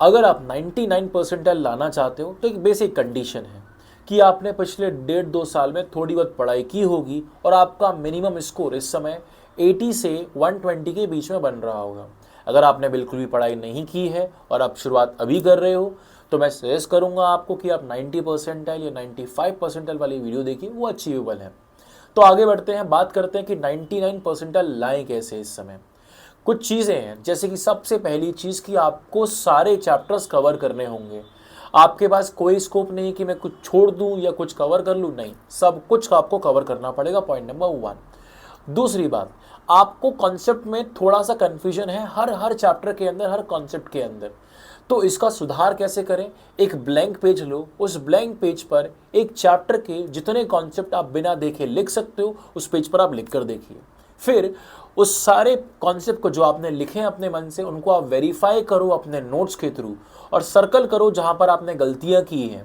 अगर आप 99 परसेंटाइल लाना चाहते हो तो एक बेसिक कंडीशन है कि आपने पिछले 1.5-2 साल में थोड़ी बहुत पढ़ाई की होगी और आपका मिनिमम स्कोर इस समय 80 से 120 के बीच में बन रहा होगा। अगर आपने बिल्कुल भी पढ़ाई नहीं की है और आप शुरुआत अभी कर रहे हो तो मैं सजेस्ट करूंगा आपको कि आप 90 परसेंटाइल या 95 परसेंटाइल वाली वीडियो देखिए, वो अचीवेबल है। तो आगे बढ़ते हैं, बात करते हैं कि 99 परसेंटाइल लाएं कैसे। इस समय कुछ चीज़ें हैं, जैसे कि सबसे पहली चीज़ कि आपको सारे चैप्टर्स कवर करने होंगे। आपके पास कोई स्कोप नहीं कि मैं कुछ छोड़ दूं या कुछ कवर कर लूं, नहीं, सब कुछ आपको कवर करना पड़ेगा, पॉइंट नंबर 1। दूसरी बात, आपको कॉन्सेप्ट में थोड़ा सा कन्फ्यूजन है हर हर चैप्टर के अंदर, हर कॉन्सेप्ट के अंदर। तो इसका सुधार कैसे करें? एक ब्लैंक पेज लो, उस ब्लैंक पेज पर एक चैप्टर के जितने कॉन्सेप्ट आप बिना देखे लिख सकते हो उस पेज पर आप लिख कर देखिए। फिर उस सारे कॉन्सेप्ट को जो आपने लिखे हैं अपने मन से, उनको आप वेरीफाई करो अपने नोट्स के थ्रू और सर्कल करो जहां पर आपने गलतियां की हैं,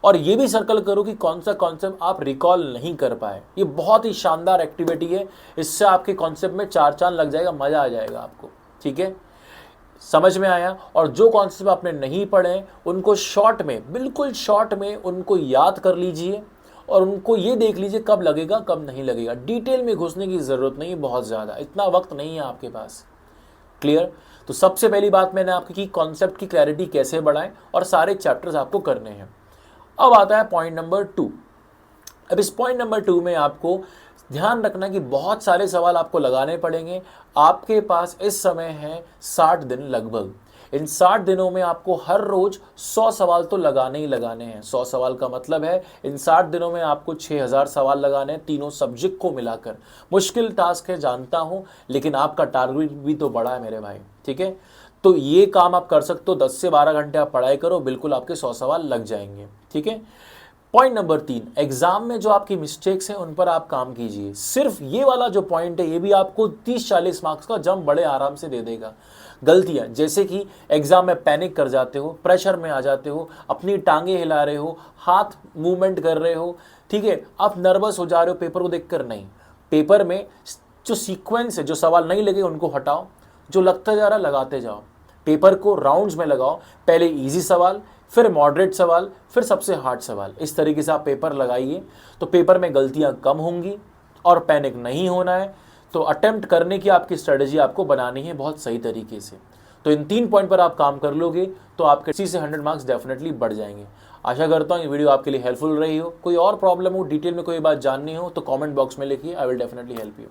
और ये भी सर्कल करो कि कौन सा कॉन्सेप्ट आप रिकॉल नहीं कर पाए। ये बहुत ही शानदार एक्टिविटी है, इससे आपके कॉन्सेप्ट में चार चांद लग जाएगा, मजा आ जाएगा आपको। ठीक है, समझ में आया? और जो कॉन्सेप्ट आपने नहीं पढ़े उनको शॉर्ट में, बिल्कुल शॉर्ट में उनको याद कर लीजिए और उनको ये देख लीजिए कब लगेगा कब नहीं लगेगा। डिटेल में घुसने की ज़रूरत नहीं है, बहुत ज़्यादा इतना वक्त नहीं है आपके पास। क्लियर? तो सबसे पहली बात मैंने आपकी की कॉन्सेप्ट की क्लैरिटी कैसे बढ़ाएं, और सारे चैप्टर्स आपको करने हैं। अब आता है पॉइंट नंबर 2। अब इस पॉइंट नंबर 2 में आपको ध्यान रखना कि बहुत सारे सवाल आपको लगाने पड़ेंगे। आपके पास इस समय है 60 दिन लगभग। इन 60 दिनों में आपको हर रोज 100 सवाल तो लगाने ही लगाने हैं। 100 सवाल का मतलब है इन 60 दिनों में आपको 6000 सवाल लगाने हैं, तीनों सब्जेक्ट को मिलाकर। मुश्किल टास्क है जानता हूं, लेकिन आपका टारगेट भी तो बड़ा है मेरे भाई। ठीक है, तो ये काम आप कर सकते हो। 10 से 12 घंटे आप पढ़ाई करो, बिल्कुल आपके 100 सवाल लग जाएंगे। ठीक है, पॉइंट नंबर 3, एग्जाम में जो आपकी मिस्टेक्स हैं उन पर आप काम कीजिए। सिर्फ ये वाला जो पॉइंट है ये भी आपको 30-40 मार्क्स का जंप बड़े आराम से दे देगा। गलतियां, जैसे कि एग्जाम में पैनिक कर जाते हो, प्रेशर में आ जाते हो, अपनी टांगे हिला रहे हो, हाथ मूवमेंट कर रहे हो, ठीक है, आप नर्वस हो जा रहे हो पेपर को देखकर। नहीं, पेपर में जो सीक्वेंस है, जो सवाल नहीं लगे उनको हटाओ, जो लगता जा रहा लगाते जाओ। पेपर को राउंड्स में लगाओ, पहले इजी सवाल, फिर मॉडरेट सवाल, फिर सबसे हार्ड सवाल। इस तरीके से आप पेपर लगाइए तो पेपर में गलतियां कम होंगी और पैनिक नहीं होना है। तो अटेम्प्ट करने की आपकी स्ट्रेटजी आपको बनानी है बहुत सही तरीके से। तो इन 3 पॉइंट पर आप काम कर लोगे तो आपके 80 से 100 मार्क्स डेफिनेटली बढ़ जाएंगे। आशा करता हूँ ये वीडियो आपके लिए हेल्पफुल रही हो। कोई और प्रॉब्लम हो, डिटेल में कोई बात जाननी हो तो कमेंट बॉक्स में लिखिए, I will definitely help you.